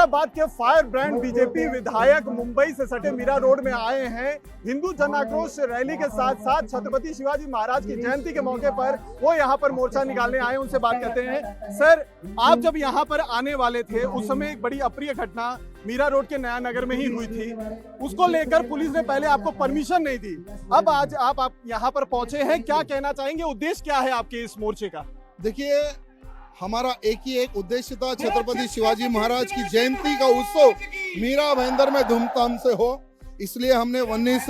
हैदराबाद के fire brand BJP विधायक मुंबई से सटे मीरा रोड में आए हैं। हिंदू जन आक्रोश रैली के साथ साथ छत्रपति शिवाजी महाराज की जयंती के मौके पर वो यहाँ पर मोर्चा निकालने आए। उनसे बात करते हैं। सर, आप जब यहाँ पर आने वाले थे उस समय एक बड़ी अप्रिय घटना मीरा रोड के नया नगर में ही हुई थी। उसको लेकर पुलिस ने पहले आपको परमिशन नहीं दी। अब आज आप यहाँ पर पहुंचे हैं, क्या कहना चाहेंगे? उद्देश्य क्या है आपके इस मोर्चे का? देखिए, हमारा एक उद्देश्य था, छत्रपति शिवाजी महाराज की जयंती का उत्सव मीरा भाईंदर में धूमधाम से हो। इसलिए हमने 19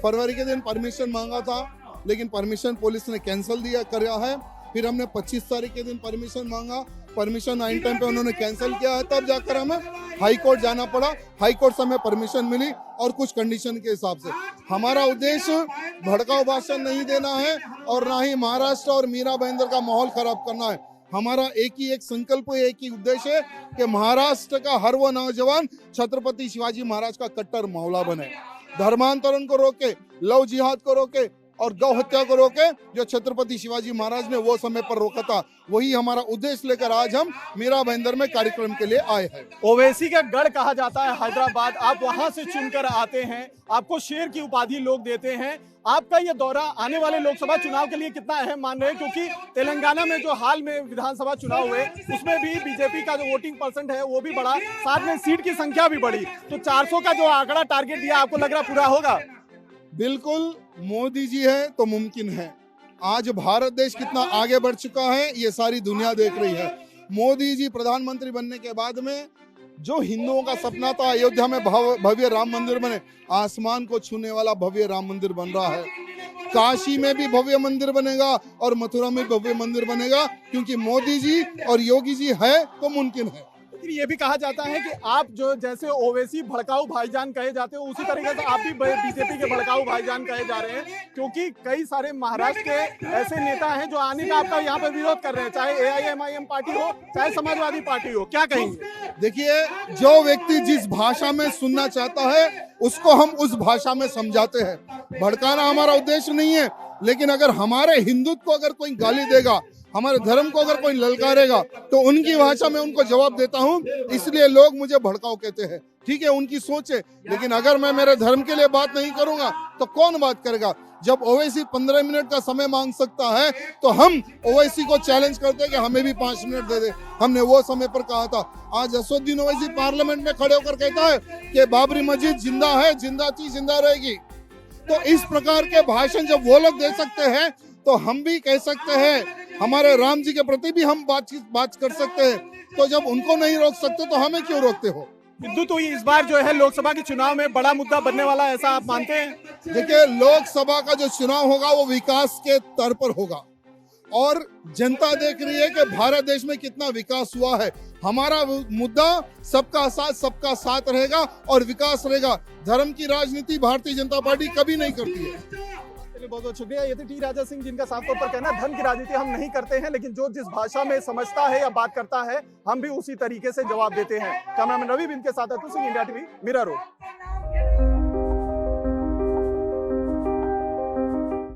फरवरी के दिन परमिशन मांगा था, लेकिन परमिशन पुलिस ने कैंसिल किया है। फिर हमने 25 तारीख के दिन परमिशन मांगा, परमिशन आइन टाइम पे उन्होंने कैंसिल किया है। तब जाकर हमें हाई कोर्ट जाना पड़ा। हाई कोर्ट से हमें परमिशन मिली और कुछ कंडीशन के हिसाब से। हमारा उद्देश्य भड़काऊ भाषण नहीं देना है और ना ही महाराष्ट्र और मीरा भाईंदर का माहौल खराब करना है। हमारा एक संकल्प, एक ही उद्देश्य है कि महाराष्ट्र का हर वो नौजवान छत्रपति शिवाजी महाराज का कट्टर मौला बने, धर्मांतरण को रोके, लव जिहाद को रोके और गौ हत्या को रोके, जो छत्रपति शिवाजी महाराज ने वो समय पर रोका था। वही हमारा उद्देश्य लेकर आज हम मीरा भाईंदर में कार्यक्रम के लिए आए हैं। ओवैसी का गढ़ कहा जाता है हैदराबाद, आप वहां से चुनकर आते हैं, आपको शेर की उपाधि लोग देते हैं। आपका ये दौरा आने वाले लोकसभा चुनाव के लिए कितना अहम मान रहे हैं? क्योंकि तेलंगाना में जो हाल में विधानसभा चुनाव हुए उसमें भी बीजेपी का जो वोटिंग परसेंट है वो भी बढ़ा, साथ में सीट की संख्या भी बढ़ी। तो 400 का जो आंकड़ा टारगेट दिया, आपको लग रहा पूरा होगा? बिल्कुल, मोदी जी है तो मुमकिन है। आज भारत देश कितना आगे बढ़ चुका है ये सारी दुनिया देख रही है। मोदी जी प्रधानमंत्री बनने के बाद में जो हिंदुओं का सपना था अयोध्या में भव्य राम मंदिर बने, आसमान को छूने वाला भव्य राम मंदिर बन रहा है। काशी में भी भव्य मंदिर बनेगा और मथुरा में भव्य मंदिर बनेगा, क्योंकि मोदी जी और योगी जी है तो मुमकिन है। ये भी कहा जाता है कि आप जो जैसे ओवैसी भड़काऊ भाईजान कहे जाते हो, उसी तरीके से आप भी बीजेपी के भड़काऊ भाईजान कहे जा रहे हैं, क्योंकि कई सारे महाराष्ट्र के ऐसे नेता हैं जो आने का आपका यहाँ पर विरोध कर रहे हैं, चाहे AIMIM पार्टी हो चाहे समाजवादी पार्टी हो। क्या कहेंगे? देखिए, जो व्यक्ति जिस भाषा में सुनना चाहता है उसको हम उस भाषा में समझाते हैं। भड़काना हमारा उद्देश्य नहीं है, लेकिन अगर हमारे हिंदुत्व को अगर कोई गाली देगा, हमारे धर्म को अगर कोई ललकारेगा, तो उनकी भाषा में उनको जवाब देता हूं। इसलिए लोग मुझे भड़काऊ कहते हैं। ठीक है, उनकी सोच है, लेकिन अगर मैं मेरे धर्म के लिए बात नहीं करूंगा तो कौन बात करेगा? जब ओवैसी 15 मिनट का समय मांग सकता है तो हम ओवैसी को चैलेंज करते हैं कि हमें भी 5 मिनट दे दे। हमने वो समय पर कहा था। आज असदुद्दीन ओवैसी पार्लियामेंट में खड़े होकर कहता है कि बाबरी मस्जिद जिंदा है, जिंदा थी, जिंदा रहेगी। तो इस प्रकार के भाषण जब वो लोग दे सकते हैं तो हम भी कह सकते हैं। हमारे राम जी के प्रति भी हम बात कर सकते हैं। तो जब उनको नहीं रोक सकते तो हमें क्यों रोकते हो? विद्युत तो इस बार जो है लोकसभा के चुनाव में बड़ा मुद्दा बनने वाला है, ऐसा आप मानते हैं? देखिए, लोकसभा का जो चुनाव होगा वो विकास के स्तर पर होगा और जनता देख रही है कि भारत देश में कितना विकास हुआ है। हमारा मुद्दा सबका साथ रहेगा और विकास रहेगा। धर्म की राजनीति भारतीय जनता पार्टी कभी नहीं करती है। बहुत बहुत शुक्रिया। ये थे टी राजा सिंह, जिनका साफ तौर पर कहना है धर्म की राजनीति हम नहीं करते हैं, लेकिन जो जिस भाषा में समझता है या बात करता है हम भी उसी तरीके से जवाब देते हैं। कैमरामैन रवि बिंद के साथ Atul Singh, India TV, Mira road.